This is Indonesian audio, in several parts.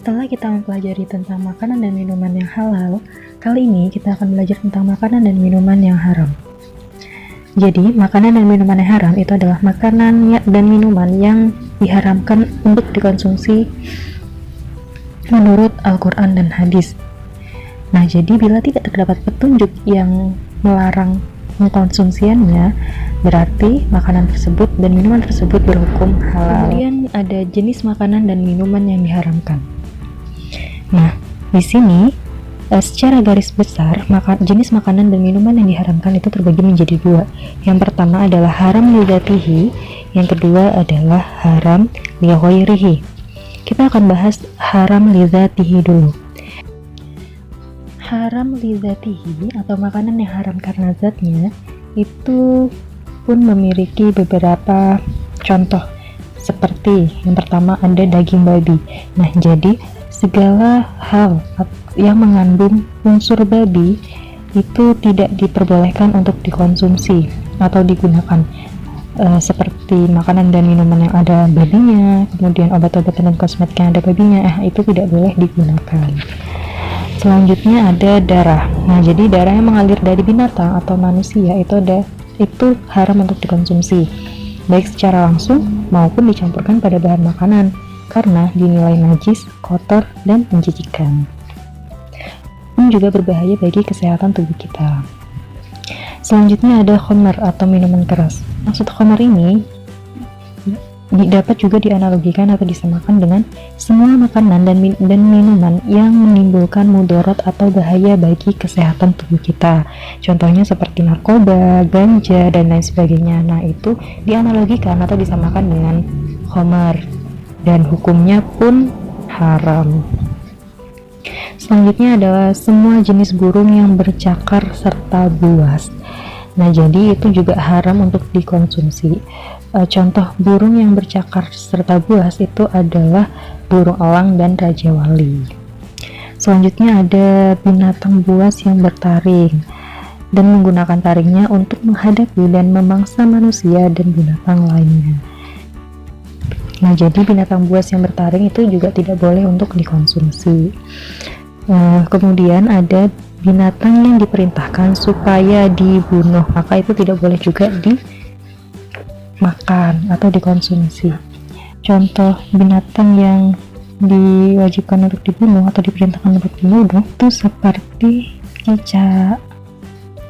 Setelah kita mempelajari tentang makanan dan minuman yang halal, kali ini kita akan belajar tentang makanan dan minuman yang haram. Jadi, makanan dan minuman yang haram itu adalah makanan dan minuman yang diharamkan untuk dikonsumsi menurut Al-Quran dan hadis. Nah, jadi bila tidak terdapat petunjuk yang melarang mengkonsumsiannya, berarti makanan tersebut dan minuman tersebut berhukum halal. Kemudian ada jenis makanan dan minuman yang diharamkan. Nah, di sini secara garis besar jenis makanan dan minuman yang diharamkan itu terbagi menjadi dua. Yang pertama adalah haram lidzatihi, yang kedua adalah haram lighairihi. Kita akan bahas haram lidzatihi dulu. Haram lidzatihi atau makanan yang haram karena zatnya itu pun memiliki beberapa contoh, seperti yang pertama ada daging babi. Nah, jadi segala hal yang mengandung unsur babi itu tidak diperbolehkan untuk dikonsumsi atau digunakan, seperti makanan dan minuman yang ada babinya, kemudian obat-obatan dan kosmetik yang ada babinya, itu tidak boleh digunakan. Selanjutnya ada darah. Nah, jadi darah yang mengalir dari binatang atau manusia itu haram untuk dikonsumsi, baik secara langsung maupun dicampurkan pada bahan makanan, karena dinilai najis, kotor, dan menjijikan. Ini juga berbahaya bagi kesehatan tubuh kita. Selanjutnya ada khamar atau minuman keras. Maksud khamar ini dapat juga dianalogikan atau disamakan dengan semua makanan dan minuman yang menimbulkan mudarat atau bahaya bagi kesehatan tubuh kita. Contohnya seperti narkoba, ganja, dan lain sebagainya. Nah, itu dianalogikan atau disamakan dengan khamar, dan hukumnya pun haram. Selanjutnya adalah semua jenis burung yang bercakar serta buas. Nah, jadi itu juga haram untuk dikonsumsi. Contoh burung yang bercakar serta buas itu adalah burung elang dan raja wali. Selanjutnya ada binatang buas yang bertaring dan menggunakan taringnya untuk menghadapi dan memangsa manusia dan binatang lainnya. Nah, jadi binatang buas yang bertaring itu juga tidak boleh untuk dikonsumsi. Kemudian ada binatang yang diperintahkan supaya dibunuh, maka itu tidak boleh juga dimakan atau dikonsumsi. Contoh binatang yang diwajibkan untuk dibunuh atau diperintahkan untuk dibunuh itu seperti cicak,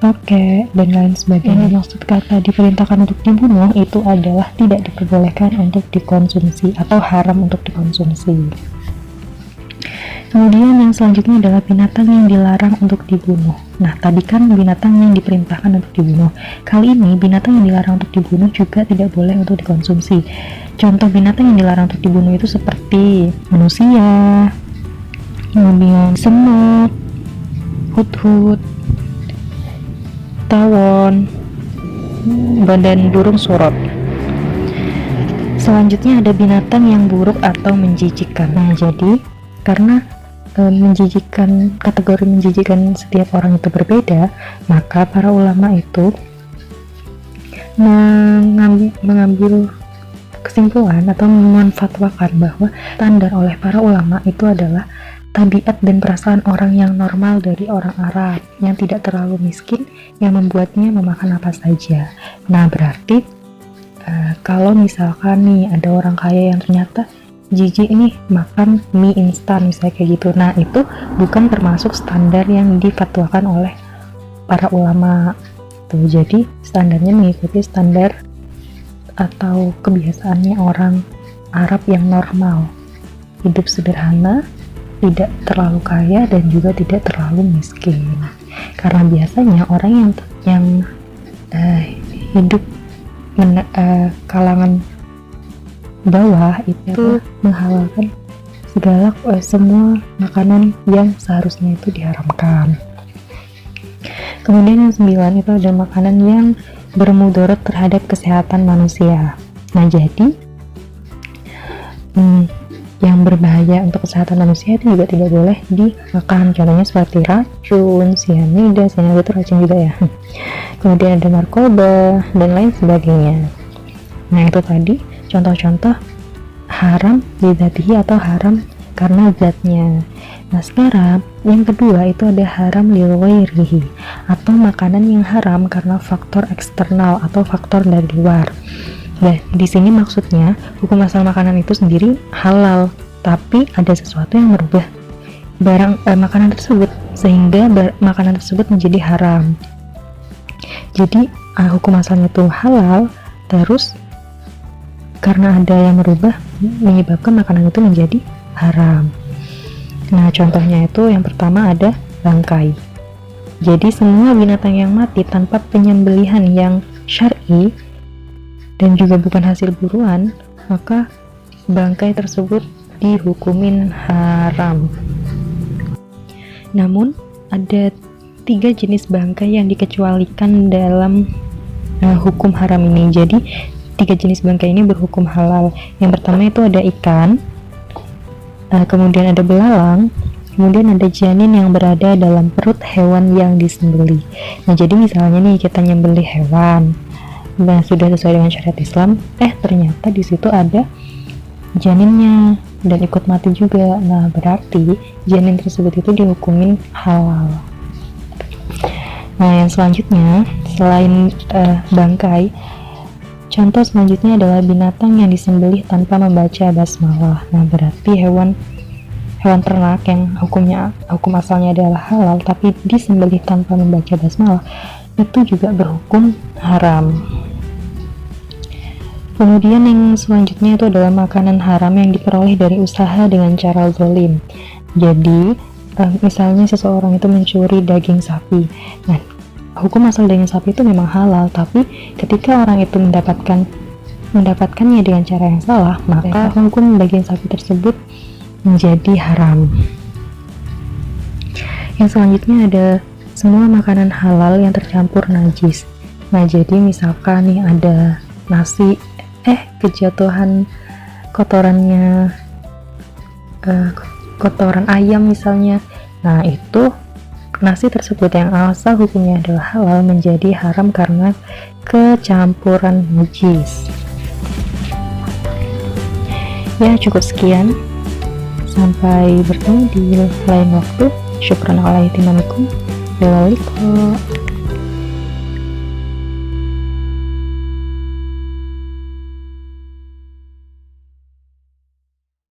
tokek, dan lain sebagainya. Maksud kata diperintahkan untuk dibunuh itu adalah tidak diperbolehkan untuk dikonsumsi atau haram untuk dikonsumsi. Kemudian yang selanjutnya adalah binatang yang dilarang untuk dibunuh. Nah, tadi kan binatang yang diperintahkan untuk dibunuh. Kali ini binatang yang dilarang untuk dibunuh juga tidak boleh untuk dikonsumsi. Contoh binatang yang dilarang untuk dibunuh itu seperti manusia, kemudian semut, hut-hut, tawon, dan burung surot. Selanjutnya ada binatang yang buruk atau menjijikkan. Nah, jadi karena kategori menjijikkan setiap orang itu berbeda, maka para ulama itu mengambil kesimpulan atau memanfatwakan bahwa standar oleh para ulama itu adalah tabiat dan perasaan orang yang normal dari orang Arab yang tidak terlalu miskin yang membuatnya memakan apa saja. Nah, berarti kalau misalkan nih ada orang kaya yang ternyata jijik nih makan mie instan misalnya kayak gitu, nah itu bukan termasuk standar yang difatwakan oleh para ulama tuh. Jadi standarnya mengikuti standar atau kebiasaannya orang Arab yang normal, hidup sederhana, tidak terlalu kaya dan juga tidak terlalu miskin. Karena biasanya orang yang hidup kalangan bawah itu menghalalkan semua makanan yang seharusnya itu diharamkan. Kemudian yang 9 itu ada makanan yang bermudarat terhadap kesehatan manusia. Nah, jadi yang berbahaya untuk kesehatan manusia itu juga tidak boleh dimakan. Contohnya seperti racun, sianida itu racun juga ya. Kemudian ada narkoba dan lain sebagainya. Nah, itu tadi contoh-contoh haram bidzatihi atau haram karena zatnya. Nah, sekarang yang kedua itu ada haram lighairihi atau makanan yang haram karena faktor eksternal atau faktor dari luar. Nah, di sini maksudnya hukum asal makanan itu sendiri halal, tapi ada sesuatu yang merubah makanan tersebut sehingga makanan tersebut menjadi haram. Jadi hukum asalnya itu halal, terus karena ada yang merubah menyebabkan makanan itu menjadi haram. Nah, contohnya itu yang pertama ada bangkai. Jadi semua binatang yang mati tanpa penyembelihan yang syar'i dan juga bukan hasil buruan, maka bangkai tersebut dihukumin haram. Namun ada 3 jenis bangkai yang dikecualikan dalam hukum haram ini. Jadi 3 jenis bangkai ini berhukum halal. Yang pertama itu ada ikan, kemudian ada belalang, kemudian ada janin yang berada dalam perut hewan yang disembelih. Nah, jadi misalnya nih kita nyembelih hewan, nah sudah sesuai dengan syariat Islam, ternyata di situ ada janinnya dan ikut mati juga. Nah, berarti janin tersebut itu dihukumin halal. Nah, yang selanjutnya selain bangkai, contoh selanjutnya adalah binatang yang disembelih tanpa membaca basmalah. Nah, berarti hewan ternak yang hukum asalnya adalah halal tapi disembelih tanpa membaca basmalah itu juga berhukum haram. Kemudian yang selanjutnya itu adalah makanan haram yang diperoleh dari usaha dengan cara zalim. Jadi misalnya seseorang itu mencuri daging sapi. Nah, hukum asal daging sapi itu memang halal, tapi ketika orang itu mendapatkannya dengan cara yang salah, maka hukum daging sapi tersebut menjadi haram. Yang selanjutnya ada semua makanan halal yang tercampur najis. Nah, jadi misalkan nih ada nasi kejatuhan kotoran ayam misalnya. Nah, itu nasi tersebut yang asal hukumnya adalah halal menjadi haram karena kecampuran najis. Ya, cukup sekian. Sampai bertemu di lain waktu. Syukran ala ihtimamikum. Waalaikumsalam.